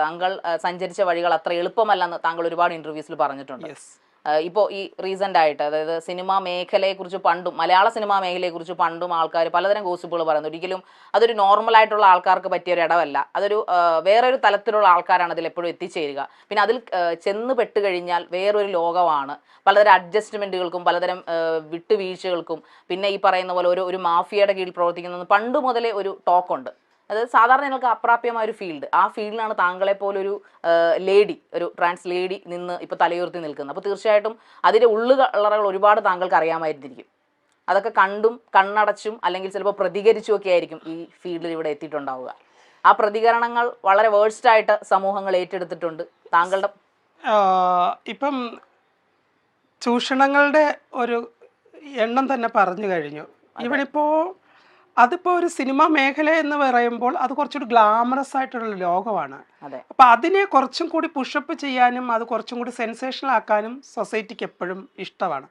താങ്കൾ സഞ്ചരിച്ച വഴികൾ അത്ര എളുപ്പമല്ലെന്ന് താങ്കൾ ഒരുപാട് ഇന്റർവ്യൂസിൽ പറഞ്ഞിട്ടുണ്ട്. ഇപ്പോൾ ഈ റീസെന്റ് ആയിട്ട്, അതായത് സിനിമാ മേഖലയെക്കുറിച്ച് പണ്ടും മലയാള സിനിമാ മേഖലയെക്കുറിച്ച് പണ്ടും ആൾക്കാർ പലതരം ഗോസിപ്പുകൾ പറയുന്നു. ഒരിക്കലും അതൊരു നോർമൽ ആയിട്ടുള്ള ആൾക്കാർക്ക് പറ്റിയ ഒരു ഇടമല്ല. അതൊരു വേറൊരു തലത്തിലുള്ള ആൾക്കാരാണ് അതിൽ എപ്പോഴും എത്തിച്ചേരുക. പിന്നെ അതിൽ ചെന്ന് പെട്ട് കഴിഞ്ഞാൽ വേറൊരു ലോകമാണ്. പലതരം അഡ്ജസ്റ്റ്മെന്റുകൾക്കും പലതരം വിട്ടുവീഴ്ചകൾക്കും പിന്നെ ഈ പറയുന്ന പോലെ ഒരു മാഫിയയുടെ കീഴിൽ പ്രവർത്തിക്കുന്നത് പണ്ട് മുതലേ ഒരു ടോക്കുണ്ട്. അത് സാധാരണ നിങ്ങൾക്ക് അപ്രാപ്യമായ ഒരു ഫീൽഡ്. ആ ഫീൽഡിലാണ് താങ്കളെ പോലൊരു ലേഡി, ഒരു ട്രാൻസ് ലേഡി നിന്ന് ഇപ്പോൾ തലയുയർത്തി നിൽക്കുന്നത്. അപ്പോൾ തീർച്ചയായിട്ടും അതിൻ്റെ ഉള്ളുകളറകൾ ഒരുപാട് താങ്കൾക്ക് അറിയാമായിരുന്നിരിക്കും. അതൊക്കെ കണ്ടും കണ്ണടച്ചും അല്ലെങ്കിൽ ചിലപ്പോൾ പ്രതികരിച്ചും ഒക്കെ ആയിരിക്കും ഈ ഫീൽഡിൽ ഇവിടെ എത്തിയിട്ടുണ്ടാവുക. ആ പ്രതികരണങ്ങൾ വളരെ വേഴ്സ്റ്റായിട്ട് സമൂഹങ്ങൾ ഏറ്റെടുത്തിട്ടുണ്ട്. താങ്കളുടെ ഇപ്പം ചൂഷണങ്ങളുടെ ഒരു എണ്ണം തന്നെ പറഞ്ഞു കഴിഞ്ഞു. ഇവനിപ്പോൾ അതിപ്പോൾ ഒരു സിനിമ മേഖല എന്ന് പറയുമ്പോൾ അത് കുറച്ചുകൂടി ഗ്ലാമറസ് ആയിട്ടുള്ള ലോകമാണ്. അപ്പം അതിനെ കുറച്ചും കൂടി പുഷപ്പ് ചെയ്യാനും അത് കുറച്ചും കൂടി സെൻസേഷണൽ ആക്കാനും സൊസൈറ്റിക്ക് എപ്പോഴും ഇഷ്ടമാണ്.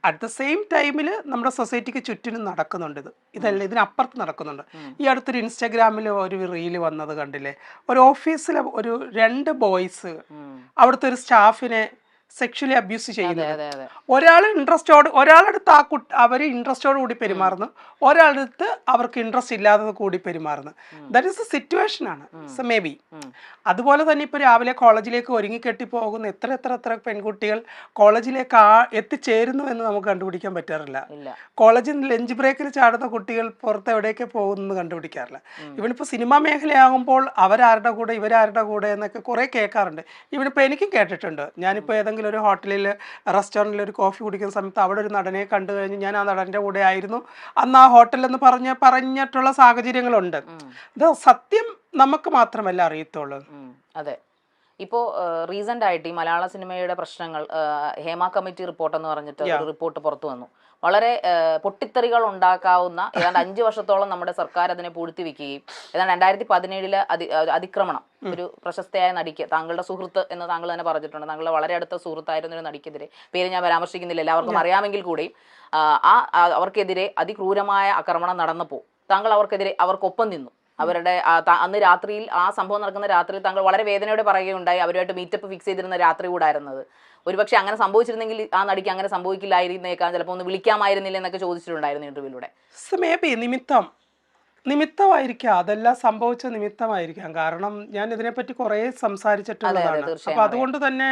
അറ്റ് ദ സെയിം ടൈമിൽ നമ്മുടെ സൊസൈറ്റിക്ക് ചുറ്റിനും നടക്കുന്നുണ്ട് ഇതല്ല, ഇതിനപ്പുറത്ത് നടക്കുന്നുണ്ട്. ഈ അടുത്തൊരു ഇൻസ്റ്റാഗ്രാമിൽ ഒരു റീല് വന്നത് കണ്ടില്ലേ? ഒരു ഓഫീസിലെ ഒരു 2 ബോയ്സ് അവിടുത്തെ ഒരു സ്റ്റാഫിനെ സെക്ഷലി അബ്യൂസ് ചെയ്യുന്നത്. ഒരാളടുത്ത് അവർ ഇൻട്രസ്റ്റോട് കൂടി പെരുമാറുന്നു, ഒരാളടുത്ത് അവർക്ക് ഇൻട്രസ്റ്റ് ഇല്ലാതെ കൂടി പെരുമാറുന്നു. ദാറ്റ് ഈസ് എ സിറ്റുവേഷൻ ആണ്. സോ മേ ബി അതുപോലെ തന്നെ ഇപ്പോൾ രാവിലെ കോളേജിലേക്ക് ഒരുങ്ങിക്കെട്ടി പോകുന്ന എത്ര പെൺകുട്ടികൾ കോളേജിലേക്ക് എത്തിച്ചേരുന്നു എന്ന് നമുക്ക് കണ്ടുപിടിക്കാൻ പറ്റാറില്ല. കോളേജിൽ ലഞ്ച് ബ്രേക്കിൽ ചാടുന്ന കുട്ടികൾ പുറത്ത് എവിടെയൊക്കെ പോകുന്നു കണ്ടുപിടിക്കാറില്ല. ഇവനിപ്പോൾ സിനിമാ മേഖലയാകുമ്പോൾ അവരാരുടെ കൂടെ ഇവരാരുടെ കൂടെ എന്നൊക്കെ കുറേ കേൾക്കാറുണ്ട്. ഇവനിപ്പോൾ എനിക്കും കേട്ടിട്ടുണ്ട്. ഞാനിപ്പോൾ ഏതെങ്കിലും ഒരു ഹോട്ടലിൽ റെസ്റ്റോറൻറ്റിൽ ഒരു കോഫി കുടിക്കുന്ന സമയത്ത് അവിടെ ഒരു നടനെ കണ്ടു കഴിഞ്ഞ് ഞാൻ ആ നടൻ്റെ കൂടെ ആയിരുന്നു അന്ന് ആ ഹോട്ടലെന്ന് പറഞ്ഞിട്ടുള്ള സാഹചര്യങ്ങളുണ്ട്. ഇത് സത്യം നമുക്ക് മാത്രമല്ല അറിയത്തുള്ളൂ. അതെ. ഇപ്പോൾ റീസെൻ്റ് ആയിട്ട് ഈ മലയാള സിനിമയുടെ പ്രശ്നങ്ങൾ ഹേമ കമ്മിറ്റി റിപ്പോർട്ട് എന്ന് പറഞ്ഞിട്ട് ഒരു റിപ്പോർട്ട് പുറത്തു വന്നു. വളരെ പൊട്ടിത്തെറികൾ ഉണ്ടാക്കാവുന്ന ഏതാണ്ട് 5 വർഷത്തോളം നമ്മുടെ സർക്കാർ അതിനെ പൂഴ്ത്തിവെക്കുകയും ഏതാണ്ട് 2017 അതിക്രമണം, ഒരു പ്രശസ്തയായ നടിക്ക്, താങ്കളുടെ സുഹൃത്ത് എന്ന് താങ്കൾ തന്നെ പറഞ്ഞിട്ടുണ്ട്, താങ്കളുടെ വളരെ അടുത്ത സുഹൃത്തായിരുന്ന ഒരു നടിക്കെതിരെ, പേര് ഞാൻ പരാമർശിക്കുന്നില്ല, എല്ലാവർക്കും അറിയാമെങ്കിൽ കൂടിയും അവർക്കെതിരെ അതിക്രൂരമായ ആക്രമണം നടന്നപ്പോൾ താങ്കൾ അവർക്കൊപ്പം നിന്നു. അവരുടെ അന്ന് രാത്രിയിൽ, ആ സംഭവം നടക്കുന്ന രാത്രിയിൽ താങ്കൾ വളരെ വേദനയോടെ പറയുകയുണ്ടായി അവരുമായിട്ട് മീറ്റപ്പ് ഫിക്സ് ചെയ്തിരുന്ന രാത്രി കൂടായിരുന്നത്. ഒരുപക്ഷെ അങ്ങനെ സംഭവിച്ചിരുന്നെങ്കിൽ ആ നടിക്ക് അങ്ങനെ സംഭവിക്കില്ലായിരുന്നേക്കാൻ, ചിലപ്പോൾ ഒന്ന് വിളിക്കാമായിരുന്നില്ല എന്നൊക്കെ ചോദിച്ചിട്ടുണ്ടായിരുന്നു ഇന്റർവ്യൂവിലൂടെ. മേ ബി നിമിത്തമായിരിക്കാം, അതെല്ലാം സംഭവിച്ച നിമിത്തമായിരിക്കാം. കാരണം ഞാൻ ഇതിനെപ്പറ്റി കുറേ സംസാരിച്ചിട്ടുള്ളതാണ്. അപ്പം അതുകൊണ്ട് തന്നെ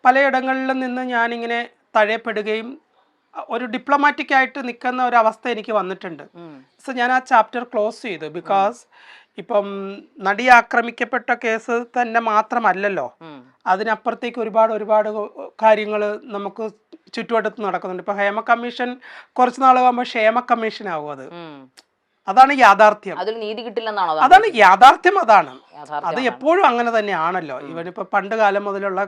പലയിടങ്ങളിലും നിന്ന് ഞാനിങ്ങനെ തഴയപ്പെടുകയും ഒരു ഡിപ്ലോമാറ്റിക് ആയിട്ട് നിൽക്കുന്ന ഒരവസ്ഥ എനിക്ക് വന്നിട്ടുണ്ട്. സോ ഞാൻ ആ ചാപ്റ്റർ ക്ലോസ് ചെയ്തു. ബിക്കോസ് ഇപ്പം നടി ആക്രമിക്കപ്പെട്ട കേസ് തന്നെ മാത്രമല്ലല്ലോ, അതിനപ്പുറത്തേക്ക് ഒരുപാട് കാര്യങ്ങൾ നമുക്ക് ചുറ്റുവട്ടത്ത് നടക്കുന്നുണ്ട്. ഇപ്പൊ ഹേമ കമ്മീഷൻ കുറച്ച് നാളാകുമ്പോൾ ക്ഷേമ കമ്മീഷൻ ആവും. അതാണ് യാഥാർത്ഥ്യം. നീതി കിട്ടില്ലെന്നാണോ? അതാണ് യാഥാർത്ഥ്യം. അത് എപ്പോഴും അങ്ങനെ തന്നെയാണല്ലോ. ഇവനിപ്പോ പണ്ട് കാലം മുതലുള്ള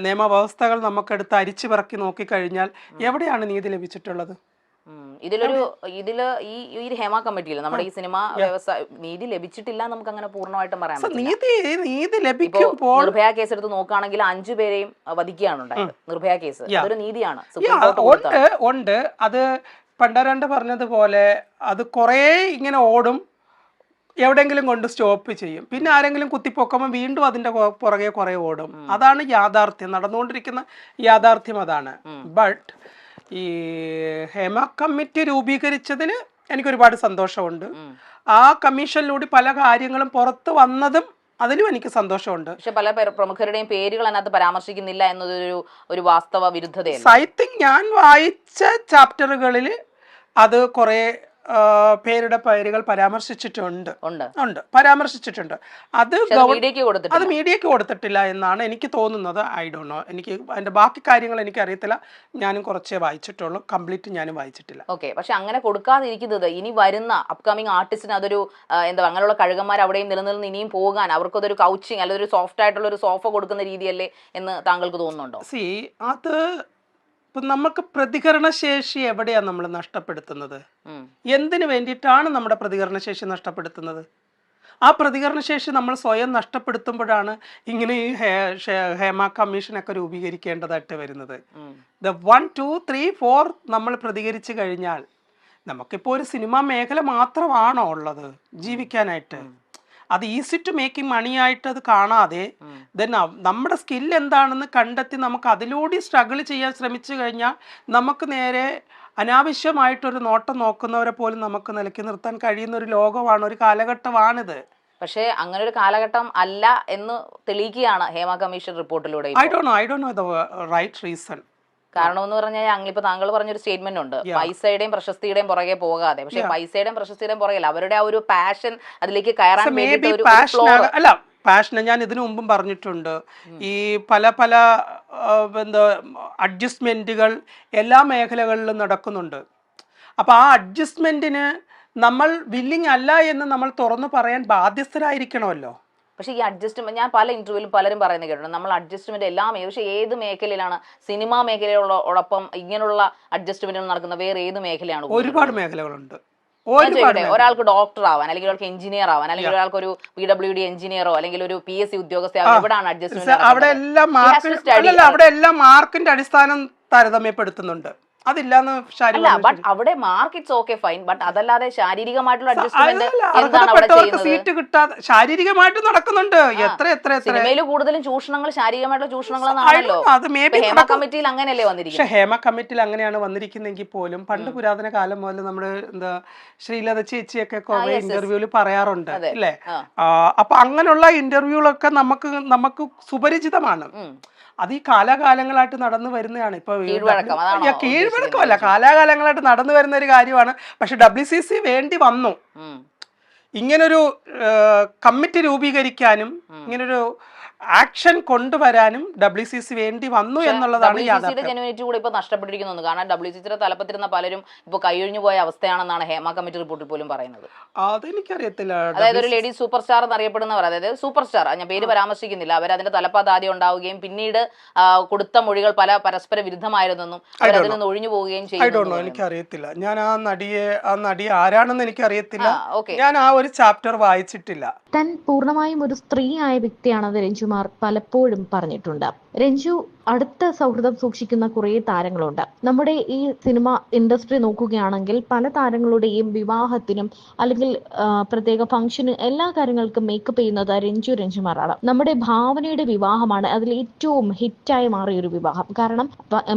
നിയമവ്യവസ്ഥകൾ നമുക്കെടുത്ത് അരിച്ചു പറക്കി നോക്കിക്കഴിഞ്ഞാൽ എവിടെയാണ് നീതി ലഭിച്ചിട്ടുള്ളത്? ഇതില് ഈ ഹേമ കമ്മിറ്റിയിൽ നമ്മുടെ ഈ സിനിമ വ്യവസ്ഥ നീതി ലഭിച്ചിട്ടില്ല നമുക്ക് അങ്ങനെ പൂർണ്ണമായിട്ടും പറയാൻ പറ്റില്ല. നീതി ലഭിക്കുമ്പോൾ നിർഭയ കേസ് എടുത്ത് നോക്കുകയാണെങ്കിൽ 5 പേരെയും വധിക്കുകയാണ് ഉണ്ടായത്. നിർഭയ കേസ് അതൊരു നീതിയാണ്. ഉണ്ട്. അത് പണ്ടാരണ്ട് പറഞ്ഞതുപോലെ അത് കുറേ ഇങ്ങനെ ഓടും, എവിടെയെങ്കിലും കൊണ്ട് സ്റ്റോപ്പ് ചെയ്യും, പിന്നെ ആരെങ്കിലും കുത്തിപ്പൊക്കുമ്പോൾ വീണ്ടും അതിൻ്റെ പുറകെ കുറേ ഓടും. അതാണ് യാഥാർത്ഥ്യം, നടന്നുകൊണ്ടിരിക്കുന്ന യാഥാർത്ഥ്യം അതാണ്. ബട്ട് ഈ ഹേമ കമ്മിറ്റി രൂപീകരിച്ചതിന് എനിക്കൊരുപാട് സന്തോഷമുണ്ട്. ആ കമ്മീഷനിലൂടെ പല കാര്യങ്ങളും പുറത്ത് വന്നതും അതിലും എനിക്ക് സന്തോഷമുണ്ട്. പക്ഷെ പല പ്രമുഖരുടെയും പേരുകൾ അതിനകത്ത് പരാമർശിക്കുന്നില്ല എന്നതൊരു വാസ്തവ വിരുദ്ധതയാണ്. ഐ തിങ്ക് ഞാൻ വായിച്ച ചാപ്റ്ററുകളിൽ അത് കുറേ പേരുടെ പേരുകൾ പരാമർശിച്ചിട്ടുണ്ട്. അത് മീഡിയക്ക് കൊടുത്തിട്ടില്ല എന്നാണ് എനിക്ക് തോന്നുന്നത്. ഐ ഡോണ്ട് നോ, എനിക്ക് അതിന്റെ ബാക്കി കാര്യങ്ങൾ എനിക്ക് അറിയത്തില്ല. ഞാനും കുറച്ചേ വായിച്ചിട്ടുള്ളൂ, കംപ്ലീറ്റ് ഞാനും വായിച്ചിട്ടില്ല. ഓക്കെ. പക്ഷെ അങ്ങനെ കൊടുക്കാതിരിക്കുന്നത് ഇനി വരുന്ന അപ്കമിങ് ആർട്ടിസ്റ്റിന് അതൊരു അങ്ങനെയുള്ള കഴുകന്മാർ അവിടെയും നിലനിന്ന് ഇനിയും പോകാൻ അവർക്കതൊരു കൗച്ചിങ് അല്ലെങ്കിൽ ഒരു സോഫ്റ്റ് ആയിട്ടുള്ള ഒരു സോഫ കൊടുക്കുന്ന രീതിയല്ലേ എന്ന് താങ്കൾക്ക് തോന്നുന്നുണ്ടോ? അത് ഇപ്പം നമുക്ക് പ്രതികരണശേഷി എവിടെയാണ് നമ്മൾ നഷ്ടപ്പെടുത്തുന്നത്? എന്തിനു വേണ്ടിയിട്ടാണ് നമ്മുടെ പ്രതികരണശേഷി നഷ്ടപ്പെടുത്തുന്നത്? ആ പ്രതികരണശേഷി നമ്മൾ സ്വയം നഷ്ടപ്പെടുത്തുമ്പോഴാണ് ഇങ്ങനെ ഈ ഹേമ കമ്മീഷനൊക്കെ രൂപീകരിക്കേണ്ടതായിട്ട് വരുന്നത്. 1, 2, 3, 4 നമ്മൾ പ്രതികരിച്ചു കഴിഞ്ഞാൽ നമുക്കിപ്പോൾ ഒരു സിനിമാ മേഖല മാത്രമാണോ ഉള്ളത് ജീവിക്കാനായിട്ട്? അത് ഈസി ടു മേക്കിംഗ് മണി ആയിട്ട് അത് കാണാതെ ദെൻ നമ്മുടെ സ്കിൽ എന്താണെന്ന് കണ്ടെത്തി നമുക്ക് അതിലൂടെ സ്ട്രഗിൾ ചെയ്യാൻ ശ്രമിച്ചു കഴിഞ്ഞാൽ നമുക്ക് നേരെ അനാവശ്യമായിട്ടൊരു നോട്ടം നോക്കുന്നവരെ പോലും നമുക്ക് നിലയ്ക്ക് നിർത്താൻ കഴിയുന്ന ഒരു ലോകമാണ്, ഒരു കാലഘട്ടമാണിത്. പക്ഷേ അങ്ങനെ ഒരു കാലഘട്ടം അല്ല എന്ന് തെളിയിക്കുകയാണ് ഹേമ കമ്മീഷൻ റിപ്പോർട്ടിലൂടെ. I don't know the right reason. കാരണം എന്ന് പറഞ്ഞാൽ ഞങ്ങളിപ്പോ താങ്കൾ പറഞ്ഞൊരു സ്റ്റേറ്റ്മെന്റ് ഉണ്ട്, പൈസയുടെയും പ്രശസ്തിയുടെയും പുറകെ പോകാതെ. പക്ഷെ പൈസയുടെയും പ്രശസ്തിയുടെയും പുറകെ അവരുടെ ആ ഒരു പാഷൻ അതിലേക്ക് കയറാൻ അല്ല, പാഷന് ഞാൻ ഇതിനു മുമ്പും പറഞ്ഞിട്ടുണ്ട്, ഈ പല പല എന്താ അഡ്ജസ്റ്റ്മെന്റുകൾ എല്ലാ മേഖലകളിലും നടക്കുന്നുണ്ട്. അപ്പൊ ആ അഡ്ജസ്റ്റ്മെന്റിന് നമ്മൾ വില്ലിങ് അല്ല എന്ന് നമ്മൾ തുറന്നു പറയാൻ ബാധ്യസ്ഥരായിരിക്കണമല്ലോ. പക്ഷേ ഈ അഡ്ജസ്റ്റ്മെന്റ് ഞാൻ പല ഇന്റർവ്യൂവിലും പലരും പറയുന്നത് കേട്ടിട്ടുണ്ട്, നമ്മൾ അഡ്ജസ്റ്റ്മെന്റ് എല്ലാ പക്ഷേ ഏത് മേഖലയിലാണ് സിനിമാ മേഖലയോടൊപ്പം ഇങ്ങനെയുള്ള അഡ്ജസ്റ്റ്മെന്റുകൾ നടക്കുന്ന വേറെ ഏത് മേഖലയാണ്? ഒരുപാട് മേഖലകളുണ്ട്. ഒരാൾക്ക് ഡോക്ടർ ആവാൻ, അല്ലെങ്കിൽ ഒരാൾക്ക് എഞ്ചിനീയർ ആവാൻ, അല്ലെങ്കിൽ ഒരാൾക്ക് ഒരു PWD എഞ്ചിനീയറോ അല്ലെങ്കിൽ ഒരു PSC ഉദ്യോഗസ്ഥയാവാൻ എവിടെയാണ് അഡ്ജസ്റ്റ്മെന്റ്? അവിടെ എല്ലാം മാർക്കിന്റെ അടിസ്ഥാനം താരതമ്യപ്പെടുത്തുന്നുണ്ട്. അതില്ലാന്ന് ബട്ട് അവിടെ mark it's okay fine, but അതല്ലാതെ ശാരീരികമായിട്ടുള്ള അഡ്ജസ്റ്റ്മെന്റ് എന്താണ് അവിടെ ചെയ്യുന്നത്? സീറ്റ് കിട്ടാതെ ശാരീരികമായിട്ട് നടക്കുന്നുണ്ട്. എത്ര സിനിമയിൽ കൂടുതലും ചൂഷണങ്ങൾ ശാരീരികമായിട്ടുള്ള ചൂഷണങ്ങളാണല്ലോ. ഹേമ കമ്മിറ്റിയിൽ അങ്ങനെയല്ലേ വന്നിരിക്കുന്നത്? പക്ഷെ ഹേമ കമ്മിറ്റിയിൽ അങ്ങനെയാണ് വന്നിരിക്കുന്നെങ്കിൽ പോലും പണ്ട് പുരാതന കാലം മുതൽ നമ്മുടെ എന്താ ശ്രീലത ചേച്ചിയൊക്കെ കുറെ ഇന്റർവ്യൂവിൽ പറയാറുണ്ട് അല്ലേ? അപ്പൊ അങ്ങനെയുള്ള ഇന്റർവ്യൂകളൊക്കെ നമുക്ക് സുപരിചിതമാണ്. അത് ഈ കാലാകാലങ്ങളായിട്ട് നടന്നു വരുന്നതാണ്. ഇപ്പൊ കീഴ്വഴക്കമല്ല, കാലാകാലങ്ങളായിട്ട് നടന്നു വരുന്ന ഒരു കാര്യമാണ്. പക്ഷെ WCC വേണ്ടി വന്നു ഇങ്ങനൊരു കമ്മിറ്റി രൂപീകരിക്കാനും ഇങ്ങനൊരു ആക്ഷൻ കൊണ്ടുവരാനും WCC വേണ്ടി വന്നു എന്നുള്ളതാണ് ജെനുവിനിറ്റി കൂടെ ഇപ്പൊ നഷ്ടപ്പെട്ടിരിക്കുന്നു. കാരണം WCCയുടെ തലപ്പത്തിരുന്ന പലരും ഇപ്പൊ കൈയൊഴിഞ്ഞു പോയ അവസ്ഥയാണെന്നാണ് ഹേമ കമ്മിറ്റി റിപ്പോർട്ടിൽ പോലും പറയുന്നത്. അതെനിക്കറിയത്തില്ല. അതായത് ഒരു ലേഡി സൂപ്പർ സ്റ്റാർ എന്നറിയപ്പെടുന്നവർ, അതായത് സൂപ്പർ സ്റ്റാർ, ഞാൻ പേര് പരാമർശിക്കുന്നില്ല, അവർ അതിന്റെ തലപ്പത്ത് ആദ്യം ഉണ്ടാവുകയും പിന്നീട് കൊടുത്ത മൊഴികൾ പരസ്പര വിരുദ്ധമായിരുന്നെന്നും അവർ അതിൽ നിന്ന് ഒഴിഞ്ഞു പോവുകയും ചെയ്യുന്നു. എനിക്കറിയത്തില്ല, ഞാൻ ആ നടി ആരാണെന്ന് എനിക്കറിയത്തില്ല. ഞാൻ ആ ഒരു ചാപ്റ്റർ വായിച്ചിട്ടില്ല. താൻ പൂർണ്ണമായും ഒരു സ്ത്രീ ആയ വ്യക്തിയാണെന്ന് രഞ്ജുമാർ പലപ്പോഴും പറഞ്ഞിട്ടുണ്ട്. രഞ്ജു അടുത്ത സൗഹൃദം സൂക്ഷിക്കുന്ന കുറേ താരങ്ങളുണ്ട്. നമ്മുടെ ഈ സിനിമ ഇൻഡസ്ട്രി നോക്കുകയാണെങ്കിൽ പല താരങ്ങളുടെയും വിവാഹത്തിനും അല്ലെങ്കിൽ പ്രത്യേക ഫംഗ്ഷന് എല്ലാ കാര്യങ്ങൾക്കും മേക്കപ്പ് ചെയ്യുന്നത് രഞ്ജുമാറാണ്. നമ്മുടെ ഭാവനയുടെ വിവാഹമാണ് അതിൽ ഏറ്റവും ഹിറ്റായി മാറിയ ഒരു വിവാഹം. കാരണം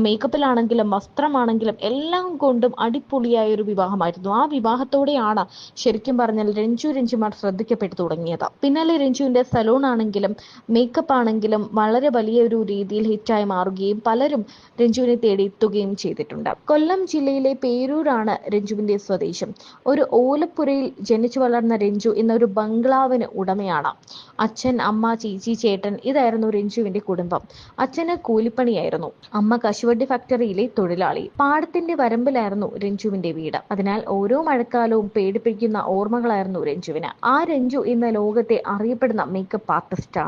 മേക്കപ്പിലാണെങ്കിലും വസ്ത്രമാണെങ്കിലും എല്ലാം കൊണ്ടും അടിപൊളിയായ ഒരു വിവാഹമായിരുന്നു. ആ വിവാഹത്തോടെയാണ് ശരിക്കും പറഞ്ഞാൽ രഞ്ജുമാർ ശ്രദ്ധിക്കപ്പെട്ടു തുടങ്ങിയത്. പിന്നാലെ രഞ്ജുവിന്റെ സലൂൺ ആണെങ്കിലും മേക്കപ്പ് ആണെങ്കിലും വളരെ വലിയൊരു രീതിയിൽ ഹിറ്റായി മാറുകയും പലരും രഞ്ജുവിനെ തേടി എത്തുകയും ചെയ്തിട്ടുണ്ട്. കൊല്ലം ജില്ലയിലെ പേരൂരാണ് രഞ്ജുവിന്റെ സ്വദേശം. ഒരു ഓലപ്പുരയിൽ ജനിച്ചു വളർന്ന രഞ്ജു ഇന്നൊരു ബംഗ്ലാവിന് ഉടമയാണ്. അച്ഛൻ, അമ്മ, ചേച്ചി, ചേട്ടൻ ഇതായിരുന്നു രഞ്ജുവിന്റെ കുടുംബം. അച്ഛന് കൂലിപ്പണിയായിരുന്നു, അമ്മ കശുവണ്ടി ഫാക്ടറിയിലെ തൊഴിലാളി. പാടത്തിന്റെ വരമ്പിലായിരുന്നു രഞ്ജുവിന്റെ വീട്. അതിനാൽ ഓരോ മഴക്കാലവും പേടിപ്പിക്കുന്ന ഓർമ്മകളായിരുന്നു രഞ്ജുവിന്. ആ രഞ്ജു ഇന്ന് ലോകത്തെ അറിയപ്പെടുന്ന മേക്കപ്പ് ആർട്ടിസ്റ്റാണ്.